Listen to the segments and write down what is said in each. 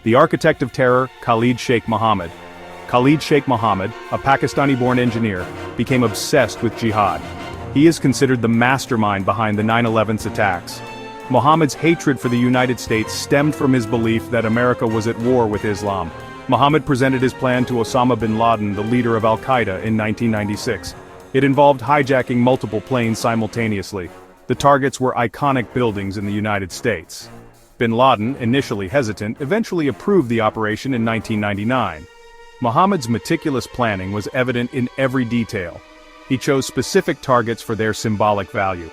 The architect of terror, Khalid Sheikh Mohammed. Khalid Sheikh Mohammed, a Pakistani-born engineer, became obsessed with jihad. He is considered the mastermind behind the 9/11 attacks. Mohammed's hatred for the United States stemmed from his belief that America was at war with Islam. Mohammed presented his plan to Osama bin Laden, the leader of al-Qaeda, in 1996. It involved hijacking multiple planes simultaneously. The targets were iconic buildings in the United States. Bin Laden, initially hesitant, eventually approved the operation in 1999. Mohammed's meticulous planning was evident in every detail. He chose specific targets for their symbolic value.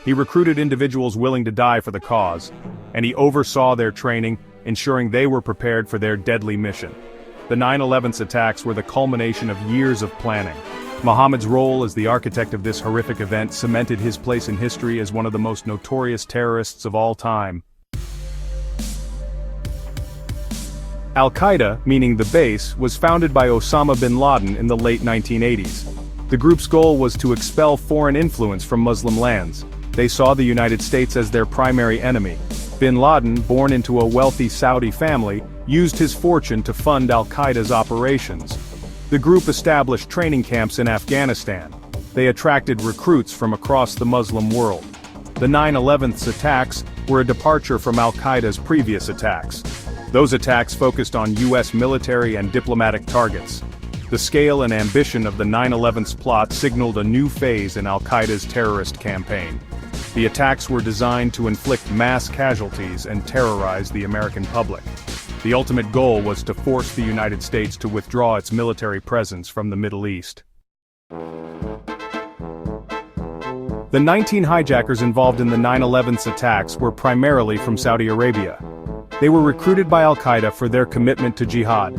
He recruited individuals willing to die for the cause, and he oversaw their training, ensuring they were prepared for their deadly mission. The 9/11 attacks were the culmination of years of planning. Mohammed's role as the architect of this horrific event cemented his place in history as one of the most notorious terrorists of all time. Al-Qaeda, meaning the base, was founded by Osama bin Laden in the late 1980s. The group's goal was to expel foreign influence from Muslim lands. They saw the United States as their primary enemy. Bin Laden, born into a wealthy Saudi family, used his fortune to fund al-Qaeda's operations. The group established training camps in Afghanistan. They attracted recruits from across the Muslim world. The 9/11 attacks were a departure from al-Qaeda's previous attacks. Those attacks focused on U.S. military and diplomatic targets. The scale and ambition of the 9/11 plot signaled a new phase in al-Qaeda's terrorist campaign. The attacks were designed to inflict mass casualties and terrorize the American public. The ultimate goal was to force the United States to withdraw its military presence from the Middle East. The 19 hijackers involved in the 9/11 attacks were primarily from Saudi Arabia. They were recruited by al-Qaeda for their commitment to jihad.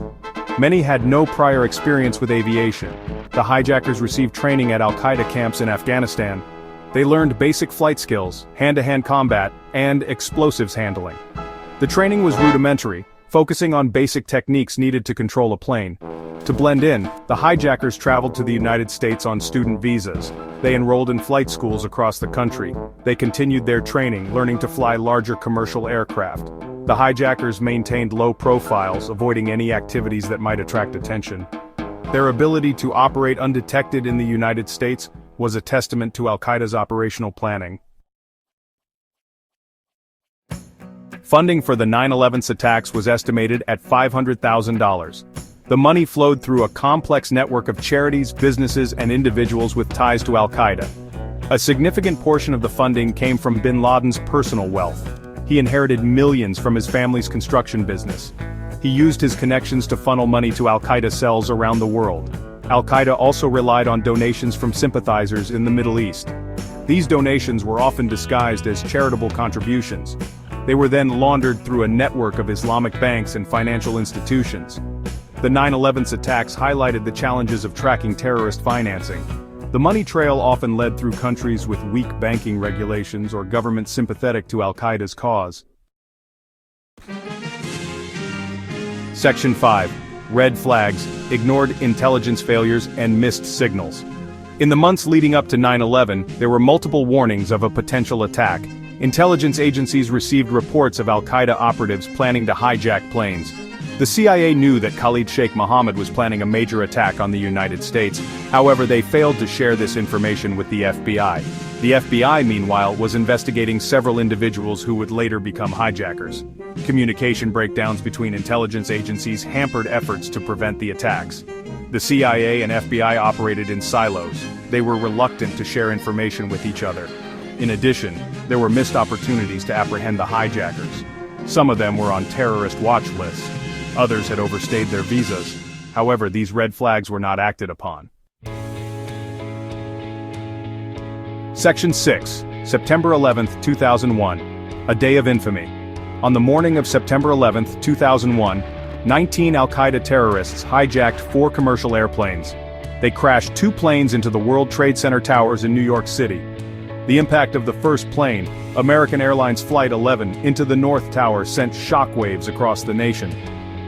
Many had no prior experience with aviation. The hijackers received training at al-Qaeda camps in Afghanistan. They learned basic flight skills, hand-to-hand combat, and explosives handling. The training was rudimentary, focusing on basic techniques needed to control a plane. To blend in, the hijackers traveled to the United States on student visas. They enrolled in flight schools across the country. They continued their training, learning to fly larger commercial aircraft. The hijackers maintained low profiles, avoiding any activities that might attract attention. Their ability to operate undetected in the United States was a testament to al-Qaeda's operational planning. Funding for the 9/11 attacks was estimated at $500,000. The money flowed through a complex network of charities, businesses, and individuals with ties to al-Qaeda. A significant portion of the funding came from bin Laden's personal wealth. He inherited millions from his family's construction business. He used his connections to funnel money to al-Qaeda cells around the world. Al-Qaeda also relied on donations from sympathizers in the Middle East. These donations were often disguised as charitable contributions. They were then laundered through a network of Islamic banks and financial institutions. The 9/11 attacks highlighted the challenges of tracking terrorist financing. The money trail often led through countries with weak banking regulations or governments sympathetic to al-Qaeda's cause. Section 5. Red flags, ignored intelligence failures, and missed signals. In the months leading up to 9/11, there were multiple warnings of a potential attack. Intelligence agencies received reports of al-Qaeda operatives planning to hijack planes. The CIA knew that Khalid Sheikh Mohammed was planning a major attack on the United States, however they failed to share this information with the FBI. The FBI, meanwhile, was investigating several individuals who would later become hijackers. Communication breakdowns between intelligence agencies hampered efforts to prevent the attacks. The CIA and FBI operated in silos. They were reluctant to share information with each other. In addition, there were missed opportunities to apprehend the hijackers. Some of them were on terrorist watch lists. Others had overstayed their visas. However, these red flags were not acted upon. Section 6. September 11, 2001. A day of infamy. On the morning of September 11, 2001, 19 al-Qaeda terrorists hijacked 4 commercial airplanes. They crashed 2 planes into the World Trade Center towers in New York City. The impact of the first plane, American Airlines Flight 11, into the North Tower sent shockwaves across the nation.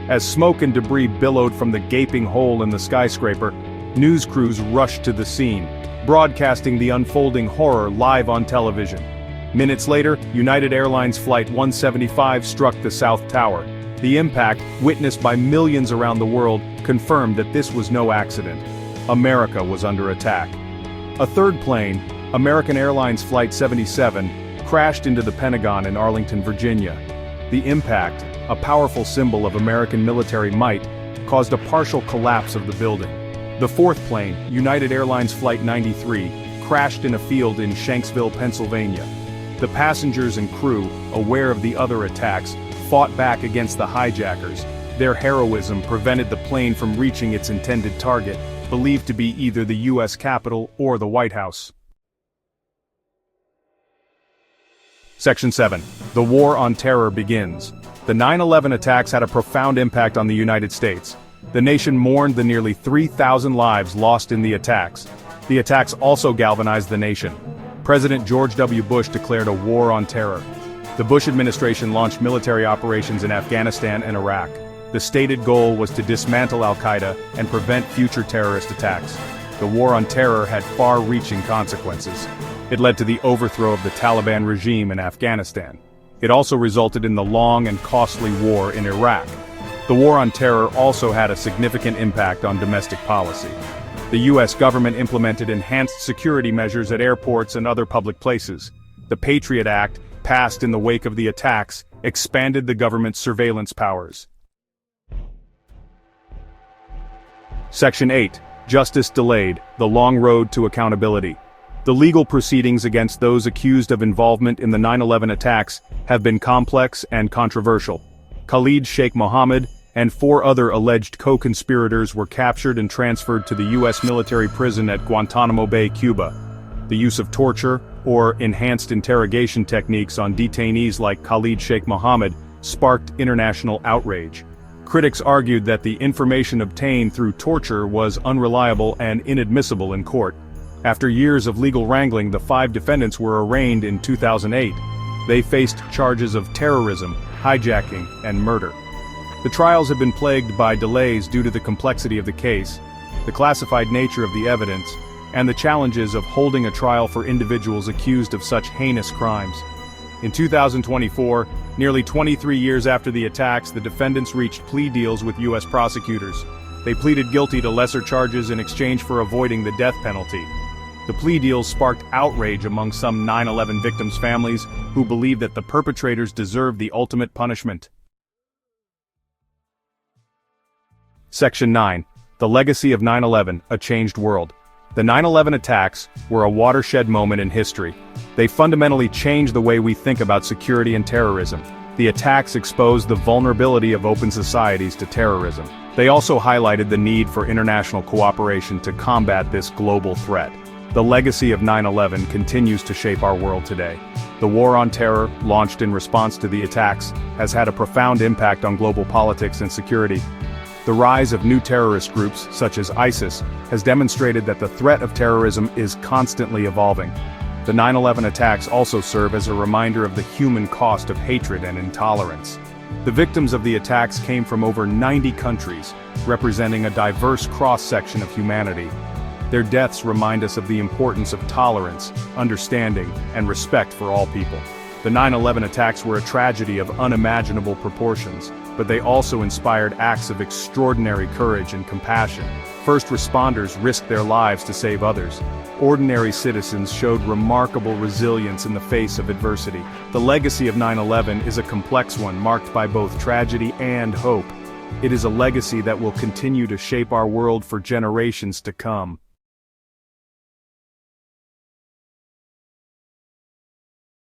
As smoke and debris billowed from the gaping hole in the skyscraper, news crews rushed to the scene, broadcasting the unfolding horror live on television. Minutes later, United Airlines Flight 175 struck the South Tower, The impact, witnessed by millions around the world, confirmed that this was no accident. America was under attack. A third plane, American Airlines Flight 77, crashed into the Pentagon in Arlington, Virginia. The impact, a powerful symbol of American military might, caused a partial collapse of the building. The fourth plane, United Airlines Flight 93, crashed in a field in Shanksville, Pennsylvania. The passengers and crew, aware of the other attacks, fought back against the hijackers. Their heroism prevented the plane from reaching its intended target, believed to be either the U.S. Capitol or the White House. Section 7. The War on Terror begins. The 9/11 attacks had a profound impact on the United States. The nation mourned the nearly 3,000 lives lost in the attacks. The attacks also galvanized the nation. President George W. Bush declared a war on terror. The Bush administration launched military operations in Afghanistan and Iraq. The stated goal was to dismantle al-Qaeda and prevent future terrorist attacks. The war on terror had far-reaching consequences. It led to the overthrow of the Taliban regime in Afghanistan. It also resulted in the long and costly war in Iraq. The war on terror also had a significant impact on domestic policy. The U.S. government implemented enhanced security measures at airports and other public places. The Patriot Act, passed in the wake of the attacks, expanded the government's surveillance powers. Section 8. Justice delayed, the long road to accountability. The legal proceedings against those accused of involvement in the 9/11 attacks have been complex and controversial. Khalid Sheikh Mohammed and 4 other alleged co-conspirators were captured and transferred to the U.S. military prison at Guantanamo Bay, Cuba. The use of torture, or enhanced interrogation techniques on detainees like Khalid Sheikh Mohammed, sparked international outrage. Critics argued that the information obtained through torture was unreliable and inadmissible in court. After years of legal wrangling, the 5 defendants were arraigned in 2008. They faced charges of terrorism, hijacking, and murder. The trials have been plagued by delays due to the complexity of the case, the classified nature of the evidence, and the challenges of holding a trial for individuals accused of such heinous crimes. In 2024, nearly 23 years after the attacks, the defendants reached plea deals with U.S. prosecutors. They pleaded guilty to lesser charges in exchange for avoiding the death penalty. The plea deals sparked outrage among some 9/11 victims' families who believed that the perpetrators deserved the ultimate punishment. Section 9. The Legacy of 9/11, A Changed World. The 9/11 attacks were a watershed moment in history. They fundamentally changed the way we think about security and terrorism. The attacks exposed the vulnerability of open societies to terrorism. They also highlighted the need for international cooperation to combat this global threat. The legacy of 9/11 continues to shape our world today. The war on terror, launched in response to the attacks, has had a profound impact on global politics and security. The rise of new terrorist groups, such as ISIS, has demonstrated that the threat of terrorism is constantly evolving. The 9/11 attacks also serve as a reminder of the human cost of hatred and intolerance. The victims of the attacks came from over 90 countries, representing a diverse cross-section of humanity. Their deaths remind us of the importance of tolerance, understanding, and respect for all people. The 9/11 attacks were a tragedy of unimaginable proportions, but they also inspired acts of extraordinary courage and compassion. First responders risked their lives to save others. Ordinary citizens showed remarkable resilience in the face of adversity. The legacy of 9/11 is a complex one marked by both tragedy and hope. It is a legacy that will continue to shape our world for generations to come.